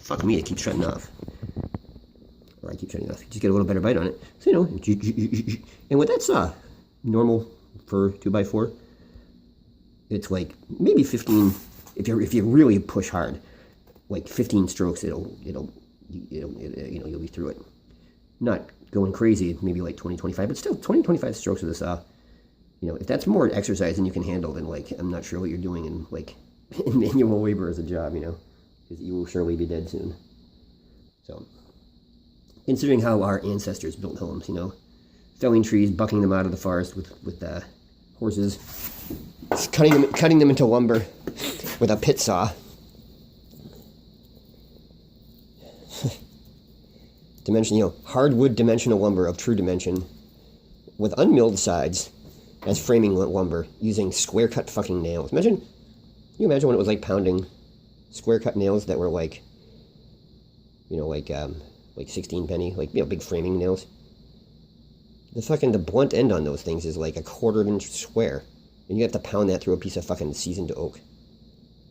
fuck me, it keeps shutting off. Or I keep shutting off. Just get a little better bite on it. So, you know, and with that saw, normal for 2x4, it's like maybe 15, if you really push hard, like 15 strokes, you'll be through it. Not going crazy, maybe like 20, 25, but still 20, 25 strokes with the saw. You know, if that's more exercise than you can handle, then like, I'm not sure what you're doing in like in manual labor as a job, you know, because you will surely be dead soon. So, considering how our ancestors built homes, you know, felling trees, bucking them out of the forest with horses, cutting them into lumber with a pit saw. Dimension, you know, hardwood dimensional lumber of true dimension with unmilled sides as framing lumber using square cut fucking nails. Can you imagine when it was like pounding square cut nails that were like, you know, like 16 penny, like, you know, big framing nails. The blunt end on those things is like a 1/4 inch square, and you have to pound that through a piece of fucking seasoned oak.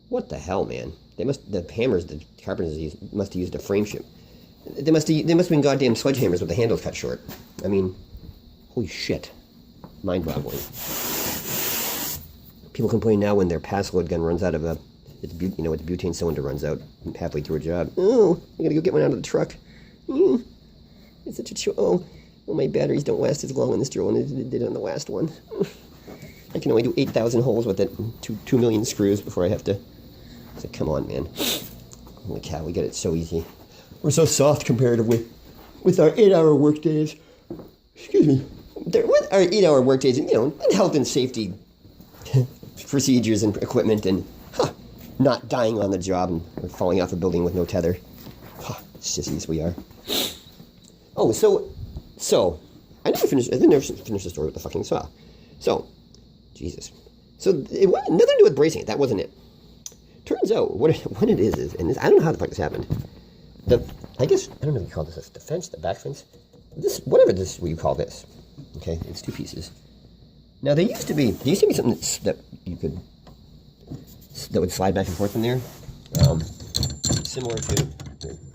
What the hell, man? The hammers the carpenters must have used a frame ship. They must have been goddamn sledgehammers with the handles cut short. I mean, holy shit. Mind-boggling. People complain now when their pass load gun runs out of its butane cylinder runs out halfway through a job. Oh, I gotta go get one out of the truck. It's such a well, my batteries don't last as long on this drill as they did on the last one. I can only do 8,000 holes with it, 2 million screws before I have to. So come on, man. Holy cow, we get it so easy. We're so soft comparatively with our 8-hour work days. Excuse me. With our 8-hour work days, and, you know, and health and safety procedures and equipment, and not dying on the job and falling off a building with no tether. Sissies we are. Oh, so I never finished the story with the fucking saw. So, Jesus. So it was nothing to do with bracing it. That wasn't it. Turns out what it is, and this, I don't know how the fuck this happened. I guess I don't know if you call this the fence, the back fence. Whatever you call this. Okay, it's 2 pieces. Now there used to be something that would slide back and forth in there, similar to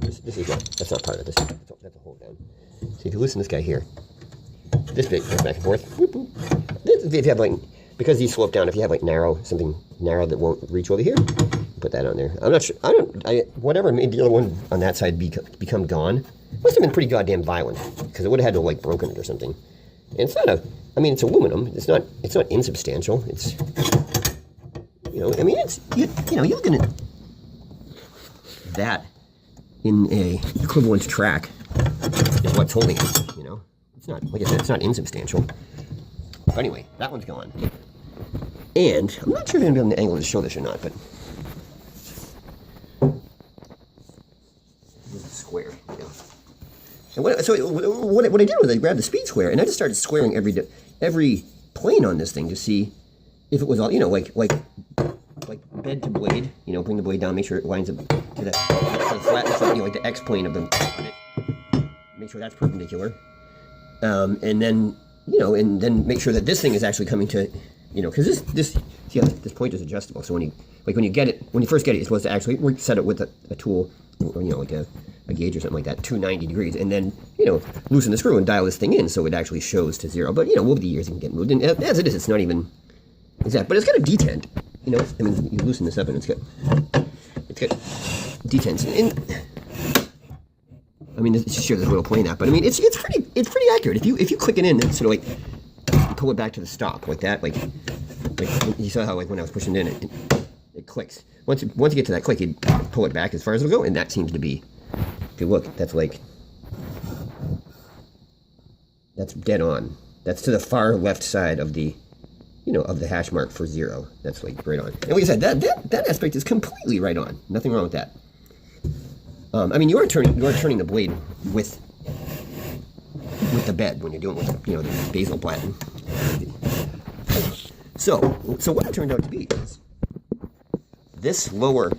this is that's not part of this. That's a hold down. So if you loosen this guy here, this bit goes back and forth. Whoop, whoop. If you have like, because these slope down, if you have like something narrow that won't reach over here, put that on there. I'm not sure. Whatever made the other one on that side become gone. Must have been pretty goddamn violent, because it would have had to like broken it or something. And it's not it's aluminum. It's not insubstantial. It's, you know, I mean, it's, you look at it, that in a equivalent track is what's holding it, you know. It's not, like I said, it's not insubstantial. But anyway, that one's gone. And I'm not sure if I'm going to be on the angle to show this or not, but this is square, you know. And what I did was I grabbed the speed square and I just started squaring every plane on this thing to see if it was all, you know, like bed to blade, you know, bring the blade down, make sure it lines up to the flat, you know, like the X plane of the on it. Make sure that's perpendicular. And then, you know, and then make sure that this thing is actually coming to, you know, because this point is adjustable. So when you first get it, you're supposed to actually set it with a tool, or, you know, like a gauge or something like that, 290 degrees, and then, you know, loosen the screw and dial this thing in so it actually shows to 0. But, you know, over the years it can get moved. And as it is, it's not even exact, but it's got a detent. You know, I mean, you loosen this up and it's got detents. And I mean, it's sure there's a little plane out, but I mean, it's pretty accurate. If you click it in and sort of like pull it back to the stop like that, like you saw how like when I was pushing it in, it clicks. Once you get to that click, you pull it back as far as it'll go, and that seems to be. If you look, that's dead on. That's to the far left side of the, you know, of the hash mark for 0. That's like right on. And like I said, that aspect is completely right on. Nothing wrong with that. I mean, you are turning the blade with the bed when you're doing with, you know, the basal platen. So what it turned out to be is this lower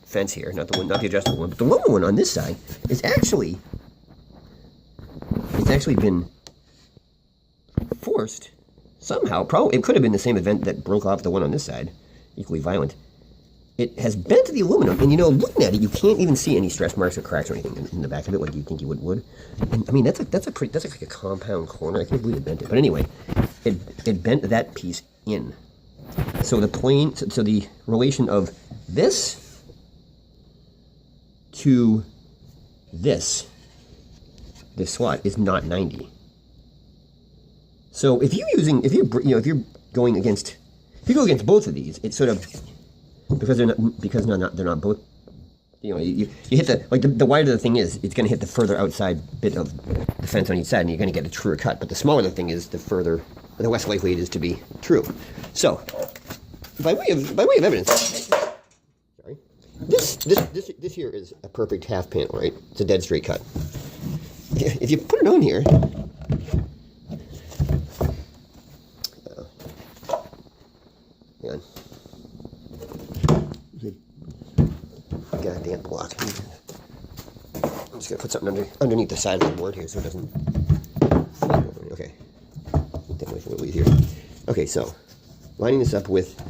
fence here, not the adjustable one, but the lower one on this side is actually been forced somehow. Probably it could have been the same event that broke off the one on this side, equally violent. it has bent the aluminum, and you know, looking at it, you can't even see any stretch marks or cracks or anything in the back of it like you think you would. And, I mean, that's like a compound corner. I can't believe it bent it. But anyway, it bent that piece in. So the plane, so the relation of this to this slot is not 90. So if you're going against, if you go against both of these, it's sort of, because they're not both, you know, you hit the wider the thing is, it's going to hit the further outside bit of the fence on each side, and you're going to get a truer cut. But the smaller the thing is, the less likely it is to be true. So, by way of evidence, sorry, this here is a perfect half panel, right? It's a dead straight cut. If you put it on here, hang on. Goddamn block. I'm just gonna put something underneath the side of the board here so it doesn't. Okay. Take away from the lead here. Okay, so lining this up with